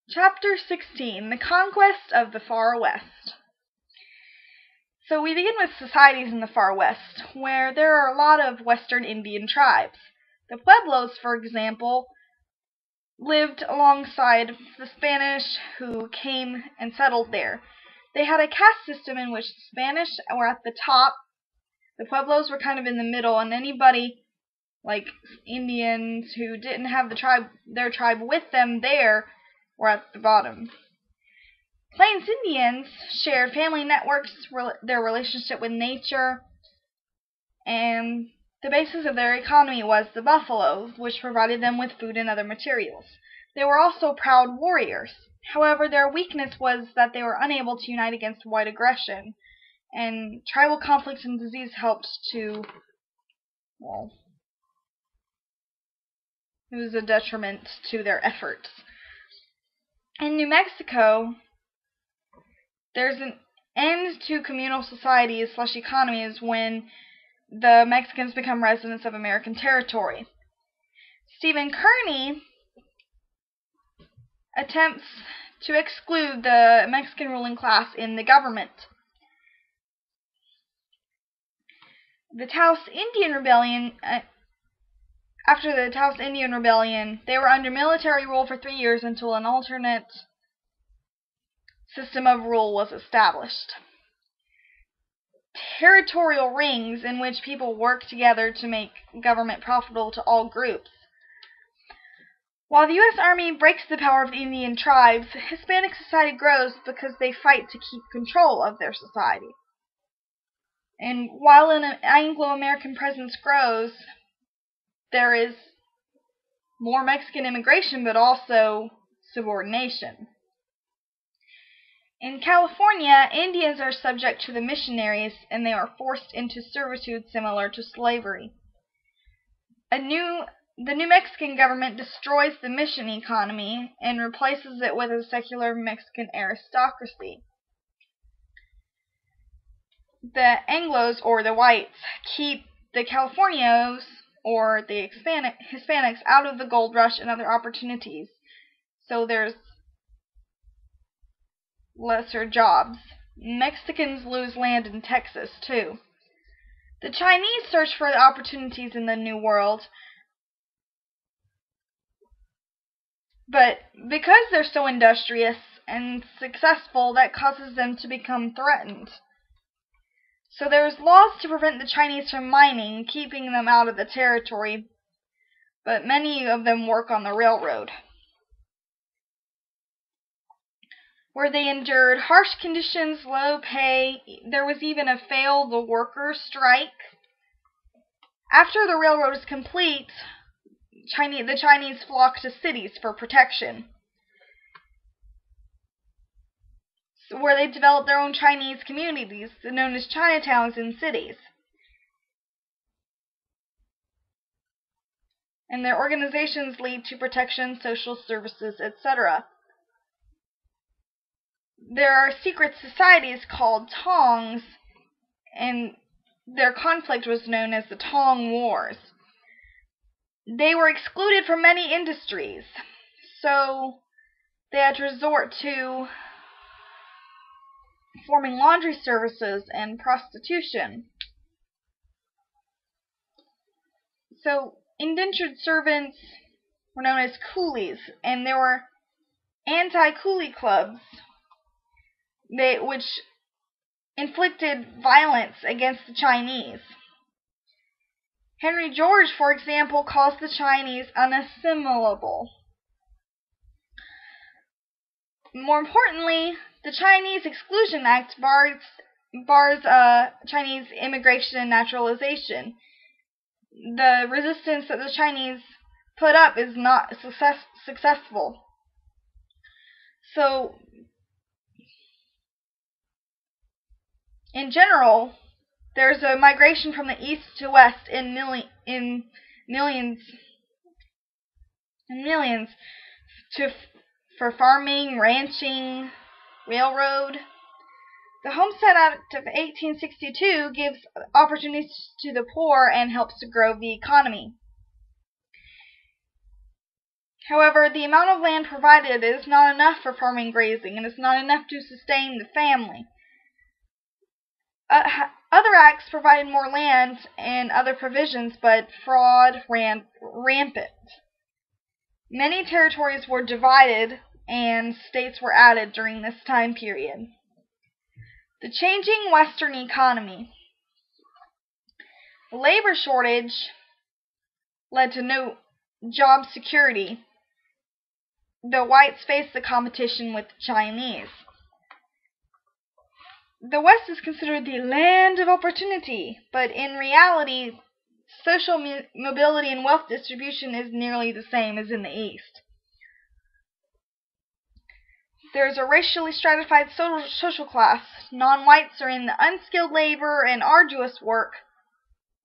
Chapter 16: The Conquest of the Far West. So we begin with societies in the Far West, where there are a lot of Western Indian tribes. The Pueblos, for example, lived alongside the Spanish who came and settled there. They had a caste system in which the Spanish were at the top, the Pueblos were kind of in the middle, and anybody like Indians who didn't have their tribe with them there were at the bottom. Plains Indians shared family networks, their relationship with nature, and the basis of their economy was the buffalo, which provided them with food and other materials. They were also proud warriors. However, their weakness was that they were unable to unite against white aggression, and tribal conflict and disease helped to, well, it was a detriment to their efforts. In New Mexico, there's an end to communal societies/economies when the Mexicans become residents of American territory. Stephen Kearny attempts to exclude the Mexican ruling class in the government. The Taos Indian Rebellion, after the Taos Indian Rebellion, they were under military rule for 3 years until an alternate system of rule was established. Territorial rings in which people work together to make government profitable to all groups. While the U.S. Army breaks the power of the Indian tribes, Hispanic society grows because they fight to keep control of their society. And while an Anglo-American presence grows, there is more Mexican immigration, but also subordination. In California, Indians are subject to the missionaries, and they are forced into servitude similar to slavery. The New Mexican government destroys the mission economy and replaces it with a secular Mexican aristocracy. The Anglos, or the whites, keep the Californios, or the Hispanics, out of the gold rush and other opportunities. So there's lesser jobs. Mexicans lose land in Texas, too. The Chinese search for the opportunities in the New World, but because they're so industrious and successful, that causes them to become threatened. So there's laws to prevent the Chinese from mining, keeping them out of the territory, but many of them work on the railroad, where they endured harsh conditions, low pay. There was even a failed workers' strike. After the railroad is complete, the Chinese flock to cities for protection, where they develop their own Chinese communities, known as Chinatowns in cities. And their organizations lead to protection, social services, etc. There are secret societies called Tongs, and their conflict was known as the Tong Wars. They were excluded from many industries, so they had to resort to forming laundry services and prostitution. So indentured servants were known as coolies, and there were anti-coolie clubs which inflicted violence against the Chinese. Henry George, for example, calls the Chinese unassimilable. More importantly, the Chinese Exclusion Act bars Chinese immigration and naturalization. The resistance that the Chinese put up is not successful. So, in general, there's a migration from the east to west in millions for farming, ranching, railroad. The Homestead Act of 1862 gives opportunities to the poor and helps to grow the economy. However, the amount of land provided is not enough for farming and grazing, and it's not enough to sustain the family. Other acts provided more land and other provisions, but fraud ran rampant. Many territories were divided and states were added during this time period. The changing Western economy. The labor shortage led to no job security. The whites faced the competition with the Chinese. The West is considered the land of opportunity, but in reality, social mobility and wealth distribution is nearly the same as in the East. There is a racially stratified social class. Non-whites are in the unskilled labor and arduous work,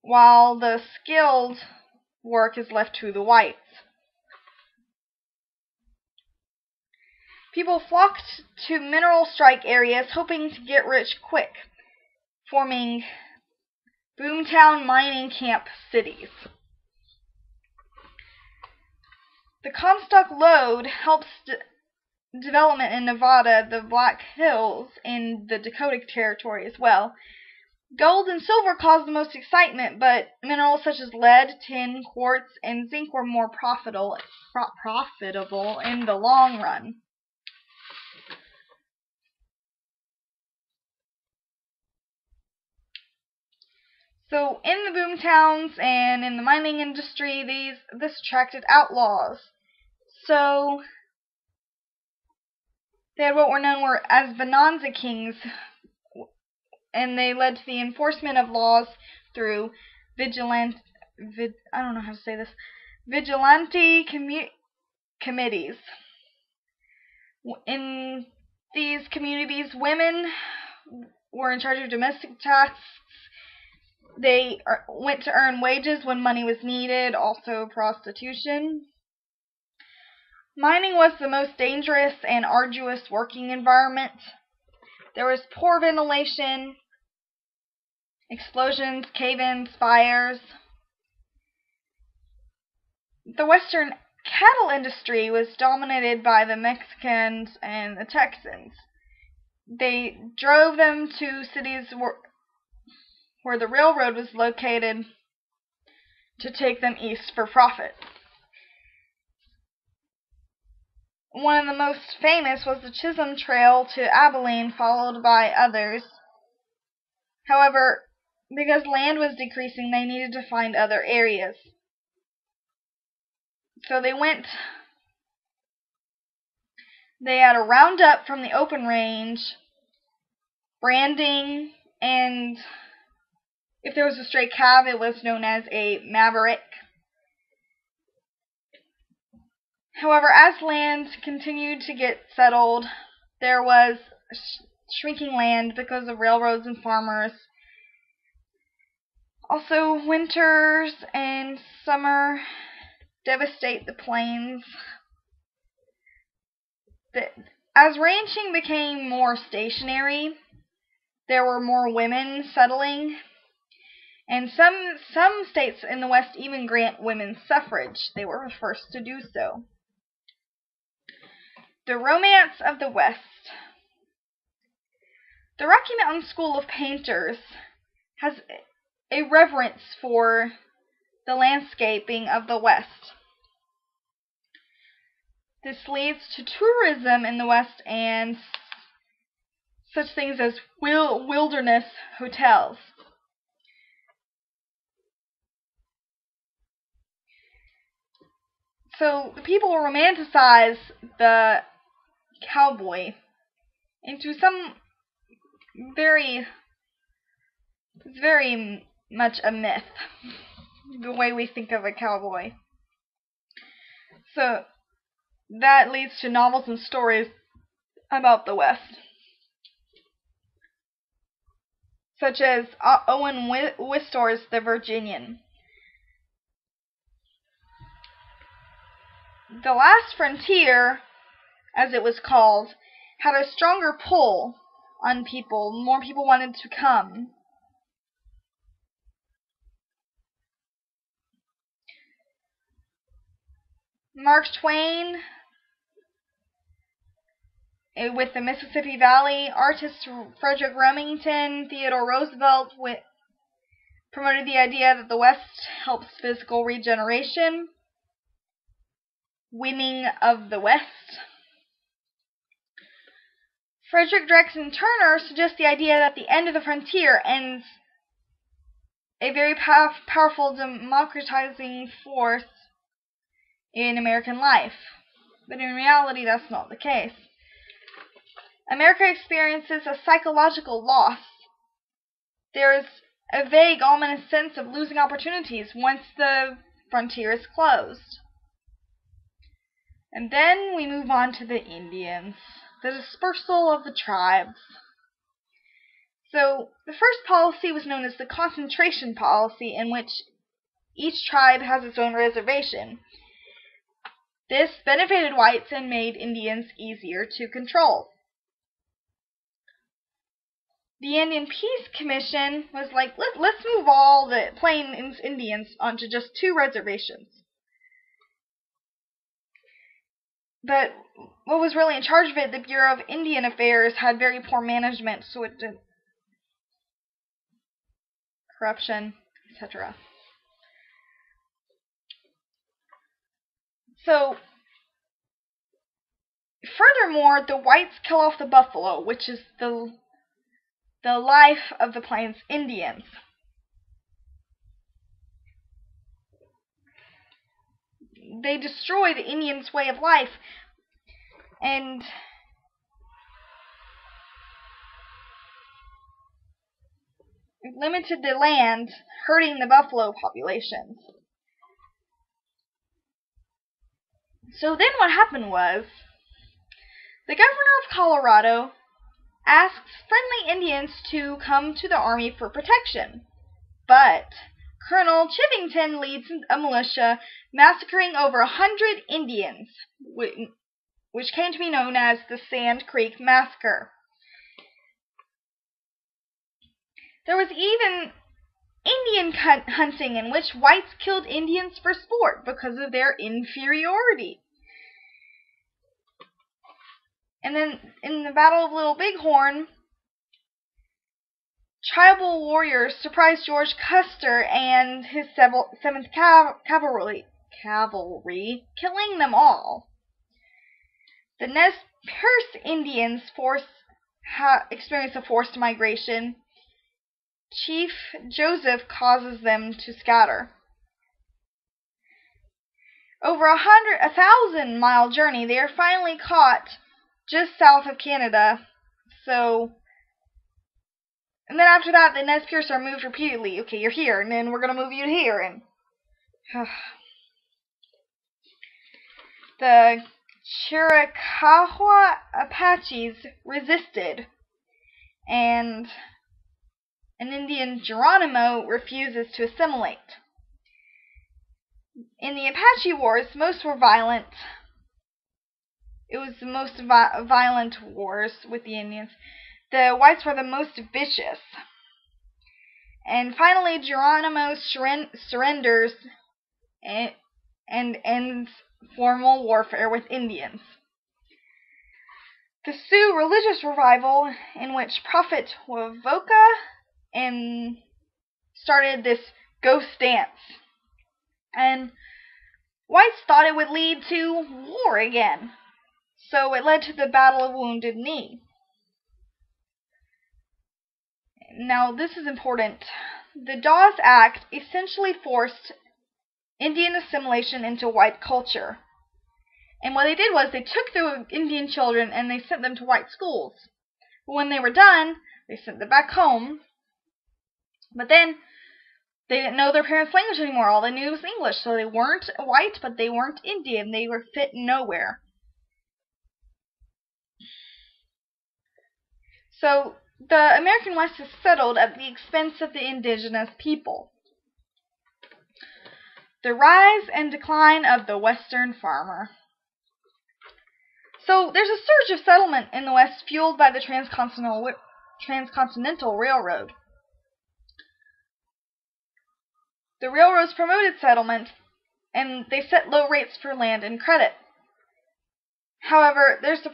while the skilled work is left to the whites. People flocked to mineral strike areas hoping to get rich quick, forming boomtown mining camp cities. The Comstock Lode helps development in Nevada, the Black Hills, and the Dakota Territory as well. Gold and silver caused the most excitement, but minerals such as lead, tin, quartz, and zinc were more profitable in the long run. So in the boomtowns and in the mining industry, this attracted outlaws. So they had what were known as bonanza kings, and they led to the enforcement of laws through vigilante committees. In these communities, women were in charge of domestic tasks. They went to earn wages when money was needed, also prostitution. Mining was the most dangerous and arduous working environment. There was poor ventilation, explosions, cave-ins, fires. The Western cattle industry was dominated by the Mexicans and the Texans. They drove them to cities where the railroad was located to take them east for profit. One of the most famous was the Chisholm Trail to Abilene, followed by others. However, because land was decreasing, they needed to find other areas. So they had a roundup from the open range, branding, and if there was a stray calf, it was known as a maverick. However, as land continued to get settled, there was shrinking land because of railroads and farmers. Also, winters and summer devastate the plains. As ranching became more stationary, there were more women settling. And some states in the West even grant women's suffrage. They were the first to do so. The Romance of the West. The Rocky Mountain School of Painters has a reverence for the landscaping of the West. This leads to tourism in the West and such things as wilderness hotels. So the people romanticize the cowboy into some very much a myth, the way we think of a cowboy. So that leads to novels and stories about the West, such as Owen Wistor's The Virginian. The Last Frontier, as it was called, had a stronger pull on people. More people wanted to come. Mark Twain with the Mississippi Valley, artist Frederick Remington, Theodore Roosevelt promoted the idea that the West helps physical regeneration, winning of the West. Frederick Drexel Turner suggests the idea that the end of the frontier ends a very powerful democratizing force in American life. But in reality, that's not the case. America experiences a psychological loss. There is a vague, ominous sense of losing opportunities once the frontier is closed. And then we move on to the Indians, the dispersal of the tribes. So, the first policy was known as the concentration policy, in which each tribe has its own reservation. This benefited whites and made Indians easier to control. The Indian Peace Commission was like, let's move all the Plains Indians onto just 2 reservations. But what was really in charge of it, the Bureau of Indian Affairs, had very poor management, so it did corruption, etc. So, furthermore, the whites kill off the buffalo, which is the life of the Plains Indians. They destroy the Indians' way of life and limited the land, hurting the buffalo populations. So then what happened was, the governor of Colorado asks friendly Indians to come to the army for protection, but Colonel Chivington leads a militia massacring over 100 Indians, which came to be known as the Sand Creek Massacre. There was even Indian hunting, in which whites killed Indians for sport because of their inferiority. And then in the Battle of Little Bighorn, tribal warriors surprised George Custer and his 7th Cavalry, killing them all. The Nez Perce Indians experienced a forced migration. Chief Joseph causes them to scatter. Over a 1,000-mile journey, they are finally caught just south of Canada. And then after that, the Nez Perce are moved repeatedly. Okay, you're here, and then we're going to move you to here. And the Chiricahua Apaches resisted, and an Indian, Geronimo, refuses to assimilate. In the Apache Wars, most were violent. It was the most violent wars with the Indians. The whites were the most vicious. And finally, Geronimo surrenders and ends formal warfare with Indians. The Sioux religious revival, in which Prophet Wovoka started this ghost dance. And whites thought it would lead to war again. So it led to the Battle of Wounded Knee. Now, this is important. The Dawes Act essentially forced Indian assimilation into white culture. And what they did was they took the Indian children and they sent them to white schools. But when they were done, they sent them back home. But then they didn't know their parents' language anymore. All they knew was English. So they weren't white, but they weren't Indian. They were fit nowhere. So the American West is settled at the expense of the indigenous people. The rise and decline of the Western farmer. So there's a surge of settlement in the West fueled by the Transcontinental Railroad. The railroads promoted settlement, and they set low rates for land and credit. However, there's the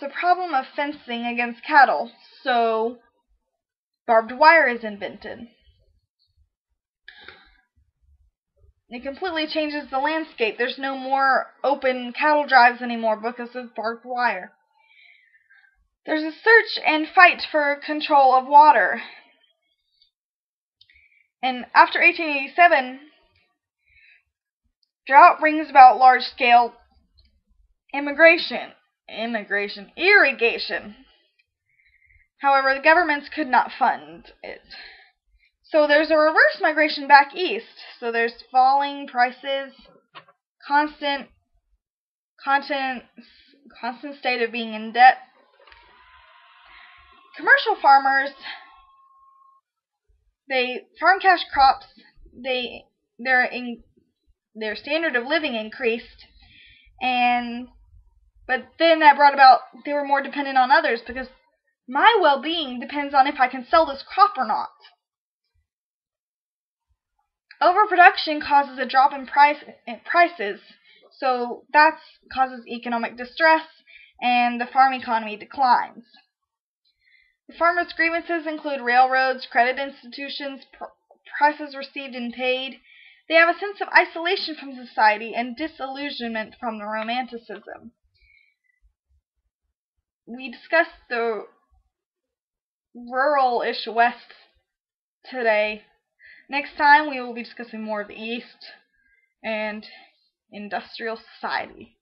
problem of fencing against cattle, so barbed wire is invented. It completely changes the landscape. There's no more open cattle drives anymore because of barbed wire. There's a search and fight for control of water. And after 1887, drought brings about large-scale irrigation. However, the governments could not fund it. So there's a reverse migration back east. So there's falling prices, constant state of being in debt. Commercial farmers, they farm cash crops. Their standard of living increased, but then that brought about they were more dependent on others because my well-being depends on if I can sell this crop or not. Overproduction causes a drop in prices, so that causes economic distress, and the farm economy declines. The farmers' grievances include railroads, credit institutions, prices received and paid. They have a sense of isolation from society and disillusionment from the Romanticism. We discussed the rural-ish West today. Next time we will be discussing more of the East and industrial society.